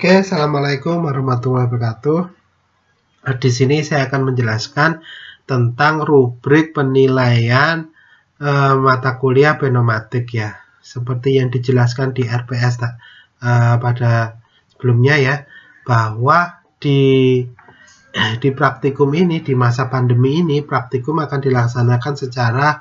Oke, assalamualaikum warahmatullahi wabarakatuh. Di sini saya akan menjelaskan tentang rubrik penilaian mata kuliah pneumatik ya, seperti yang dijelaskan di RPS pada sebelumnya ya, bahwa di praktikum ini, di masa pandemi ini, praktikum akan dilaksanakan secara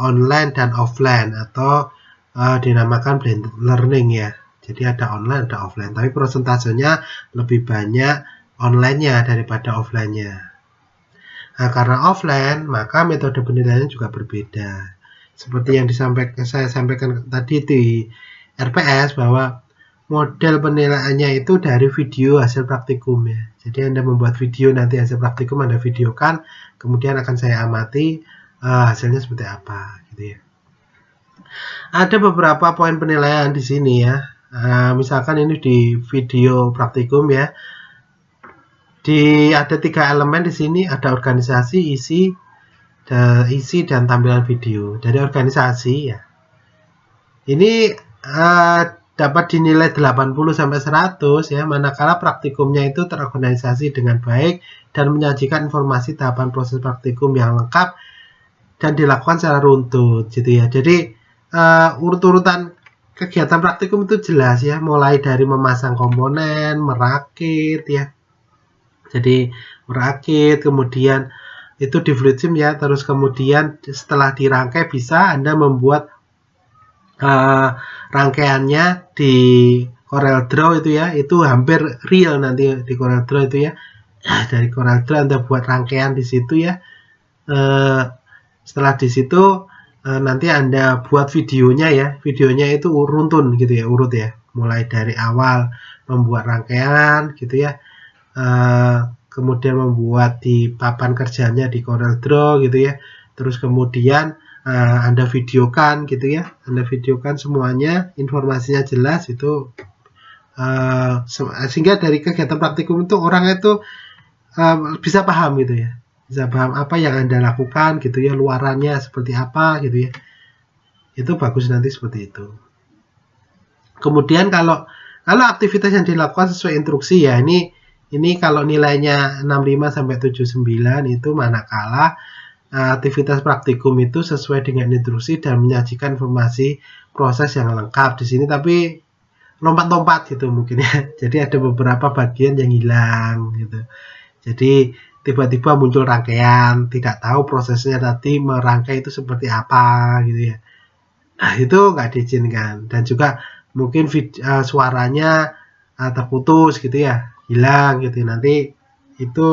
online dan offline atau dinamakan blended learning ya. Jadi ada online, ada offline, tapi persentasenya lebih banyak online-nya daripada offline-nya. Nah, karena offline, maka metode penilaiannya juga berbeda. Seperti yang saya sampaikan tadi di RPS, bahwa model penilaiannya itu dari video hasil praktikum ya. Jadi Anda membuat video, nanti hasil praktikum Anda videokan, kemudian akan saya amati hasilnya seperti apa gitu ya. Ada beberapa poin penilaian di sini ya. Misalkan ini di video praktikum ya. Ada 3 elemen di sini, ada organisasi, isi dan tampilan video. Dari organisasi ya. Ini dapat dinilai 80 sampai 100 ya, manakala praktikumnya itu terorganisasi dengan baik dan menyajikan informasi tahapan proses praktikum yang lengkap dan dilakukan secara runtut gitu ya. Jadi urut-urutan kegiatan praktikum itu jelas ya, mulai dari memasang komponen, merakit ya. Jadi merakit, kemudian itu di FluidSim ya, terus kemudian setelah dirangkai bisa Anda membuat rangkaiannya di CorelDRAW itu ya, itu hampir real nanti di CorelDRAW itu ya. Dari CorelDRAW Anda buat rangkaian di situ ya. Setelah di situ nanti Anda buat videonya ya, videonya itu runtun gitu ya, urut ya, mulai dari awal membuat rangkaian gitu ya, kemudian membuat di papan kerjanya di CorelDRAW gitu ya, terus kemudian Anda videokan gitu ya, Anda videokan semuanya, informasinya jelas itu, sehingga dari kegiatan praktikum itu orang itu bisa paham gitu ya, bisa paham apa yang Anda lakukan gitu ya, luarannya seperti apa gitu ya. Itu bagus nanti seperti itu. Kemudian kalau aktivitas yang dilakukan sesuai instruksi ya, ini kalau nilainya 65 sampai 79 itu manakala aktivitas praktikum itu sesuai dengan instruksi dan menyajikan informasi proses yang lengkap di sini, tapi lompat-lompat gitu mungkin ya. Jadi ada beberapa bagian yang hilang gitu. Jadi tiba-tiba muncul rangkaian, tidak tahu prosesnya tadi merangkai itu seperti apa gitu ya. Nah, itu nggak diizinkan. Dan juga mungkin suaranya terputus gitu ya, hilang gitu. Nanti itu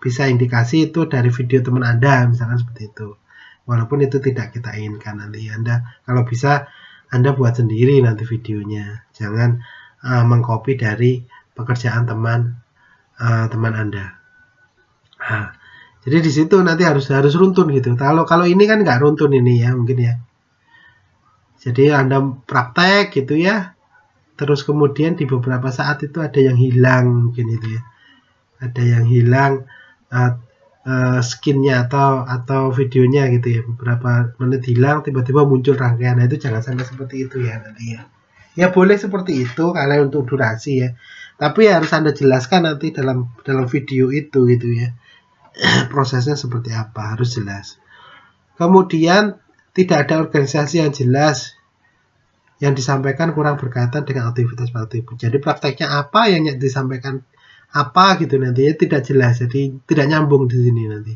bisa indikasi itu dari video teman Anda, misalkan seperti itu. Walaupun itu tidak kita inginkan, nanti Anda kalau bisa Anda buat sendiri nanti videonya. Jangan mengcopy dari pekerjaan teman Anda. Nah, jadi di situ nanti harus runtun gitu. Kalau ini kan nggak runtun ini ya, mungkin ya. Jadi Anda praktek gitu ya, terus kemudian di beberapa saat itu ada yang hilang mungkin itu ya, ada yang hilang skinnya atau videonya gitu ya, beberapa menit hilang, tiba-tiba muncul rangkaian. Nah, itu jangan sampai seperti itu ya nanti ya. Ya boleh seperti itu kalau untuk durasi ya, tapi harus Anda jelaskan nanti dalam video itu gitu ya. Prosesnya seperti apa harus jelas. Kemudian tidak ada organisasi yang jelas, yang disampaikan kurang berkaitan dengan aktivitas praktikum. Jadi prakteknya apa yang disampaikan apa gitu nanti ya, tidak jelas, jadi tidak nyambung di sini nanti.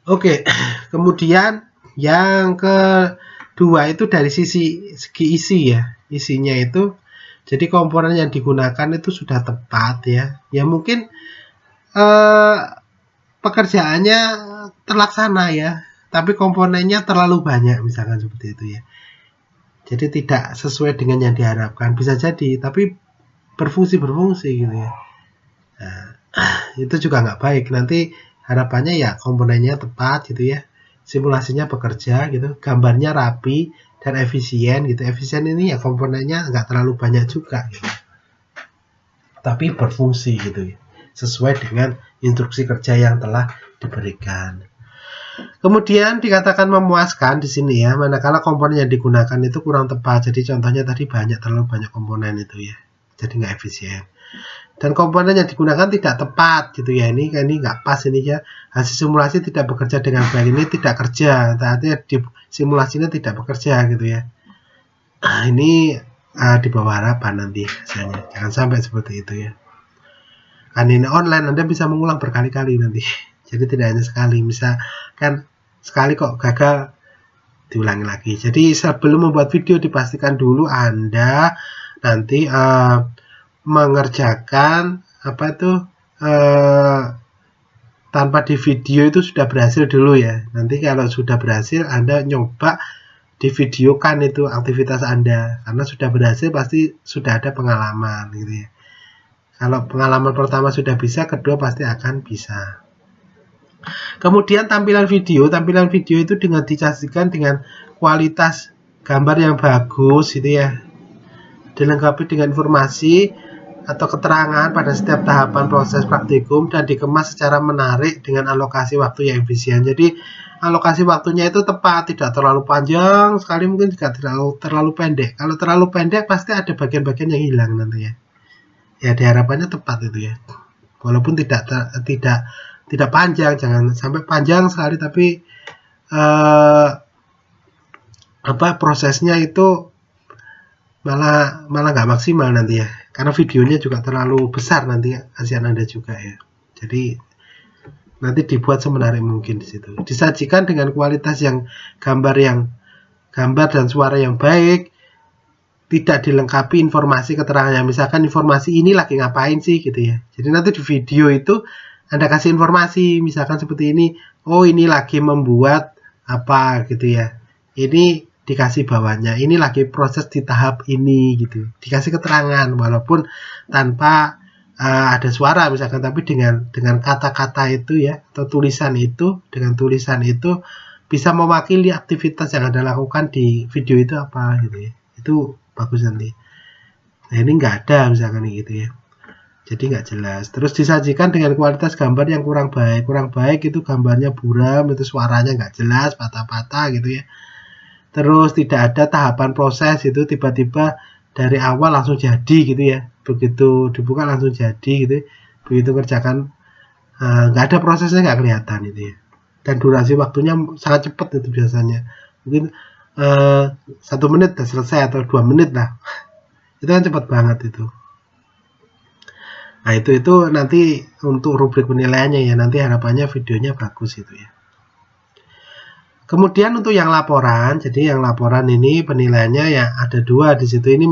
Oke, kemudian yang kedua itu dari segi isi ya, isinya itu jadi komponen yang digunakan itu sudah tepat ya. Ya mungkin pekerjaannya terlaksana ya, tapi komponennya terlalu banyak misalkan seperti itu ya. Jadi tidak sesuai dengan yang diharapkan, bisa jadi, tapi berfungsi gitu ya. Nah, itu juga nggak baik. Nanti harapannya ya komponennya tepat gitu ya, simulasinya bekerja gitu, gambarnya rapi dan efisien gitu. Efisien ini ya komponennya nggak terlalu banyak juga gitu, tapi berfungsi gitu ya, sesuai dengan instruksi kerja yang telah diberikan. Kemudian dikatakan memuaskan di sini ya, manakala komponen yang digunakan itu kurang tepat. Jadi contohnya tadi terlalu banyak komponen itu ya, jadi nggak efisien. Dan komponen yang digunakan tidak tepat gitu ya, ini nggak pas ini ya. Hasil simulasi tidak bekerja dengan baik, ini tidak kerja, artinya di simulasinya tidak bekerja gitu ya. Nah, ini di bawah harapan nanti hasilnya, jangan sampai seperti itu ya. Kan ini online, Anda bisa mengulang berkali-kali nanti. Jadi tidak hanya sekali, misalkan sekali kok gagal, diulangi lagi. Jadi sebelum membuat video dipastikan dulu Anda nanti mengerjakan tanpa di video itu sudah berhasil dulu ya. Nanti kalau sudah berhasil Anda nyoba divideokan itu aktivitas Anda, karena sudah berhasil pasti sudah ada pengalaman gitu ya. Kalau pengalaman pertama sudah bisa, kedua pasti akan bisa. Kemudian tampilan video itu dengan disajikan dengan kualitas gambar yang bagus gitu ya, dilengkapi dengan informasi atau keterangan pada setiap tahapan proses praktikum dan dikemas secara menarik dengan alokasi waktu yang efisien. Jadi alokasi waktunya itu tepat, tidak terlalu panjang sekali, mungkin juga terlalu pendek. Kalau terlalu pendek pasti ada bagian-bagian yang hilang nanti ya. Ya diharapannya tepat itu ya, walaupun tidak panjang, jangan sampai panjang sekali tapi prosesnya itu malah nggak maksimal nanti ya, karena videonya juga terlalu besar nanti ya, kasihan Anda juga ya. Jadi nanti dibuat semenarik mungkin di situ, disajikan dengan kualitas yang gambar dan suara yang baik, tidak dilengkapi informasi keterangannya. Misalkan informasi ini lagi ngapain sih gitu ya. Jadi nanti di video itu Anda kasih informasi, misalkan seperti ini, oh ini lagi membuat apa gitu ya. Ini dikasih bawahnya, ini lagi proses di tahap ini gitu. Dikasih keterangan walaupun tanpa ada suara misalkan, tapi dengan kata-kata itu ya, atau tulisan itu, dengan tulisan itu bisa mewakili aktivitas yang Anda lakukan di video itu apa gitu ya. Itu bagus nanti. Nah ini nggak ada misalkan gitu ya, jadi nggak jelas. Terus disajikan dengan kualitas gambar yang kurang baik itu gambarnya buram, itu suaranya nggak jelas, patah-patah gitu ya. Terus tidak ada tahapan proses, itu tiba-tiba dari awal langsung jadi gitu ya, begitu dibuka langsung jadi gitu, begitu kerjakan nggak ada prosesnya, nggak kelihatan itu ya. Dan durasi waktunya sangat cepat itu biasanya, mungkin 1 menit udah selesai atau 2 menit lah. Itu kan cepat banget itu. Nah itu nanti untuk rubrik penilaiannya ya, nanti harapannya videonya bagus itu ya. Kemudian untuk yang laporan, jadi yang laporan ini penilaiannya ya ada 2 di situ. Ini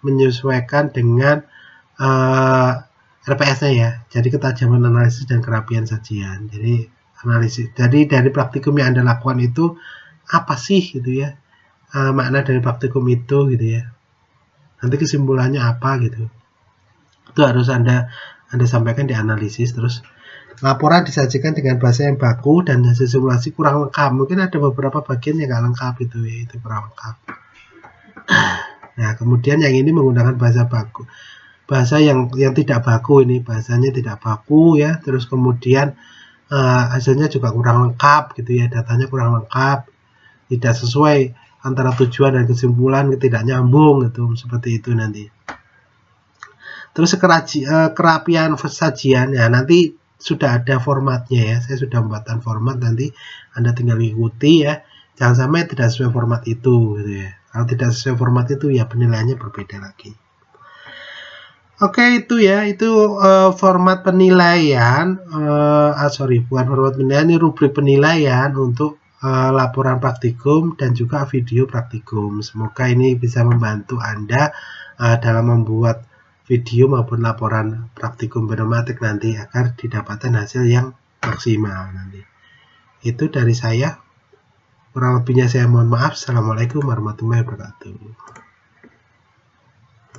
menyesuaikan dengan RPS-nya ya. Jadi ketajaman analisis dan kerapian sajian. Jadi analisis. Jadi dari praktikum yang Anda lakukan itu apa sih gitu ya, makna dari praktikum itu gitu ya, nanti kesimpulannya apa gitu, itu harus Anda sampaikan di analisis. Terus laporan disajikan dengan bahasa yang baku dan hasil simulasi kurang lengkap, mungkin ada beberapa bagian yang nggak lengkap itu ya, itu kurang lengkap. Nah kemudian yang ini menggunakan bahasa baku, bahasa yang tidak baku, ini bahasanya tidak baku ya. Terus kemudian hasilnya juga kurang lengkap gitu ya, datanya kurang lengkap, tidak sesuai antara tujuan dan kesimpulan, tidak nyambung gitu, seperti itu nanti. Terus kerapian sajian ya, nanti sudah ada formatnya ya, saya sudah membuatkan format, nanti Anda tinggal ikuti ya, jangan sampai tidak sesuai format itu gitu ya. Kalau tidak sesuai format itu ya penilaiannya berbeda lagi. Oke, itu ya, itu format penilaian, bukan format penilaian, ini rubrik penilaian untuk laporan praktikum dan juga video praktikum. Semoga ini bisa membantu Anda dalam membuat video maupun laporan praktikum pneumatik nanti, agar didapatkan hasil yang maksimal nanti. Itu dari saya. Kurang lebihnya saya mohon maaf. Assalamualaikum warahmatullahi wabarakatuh.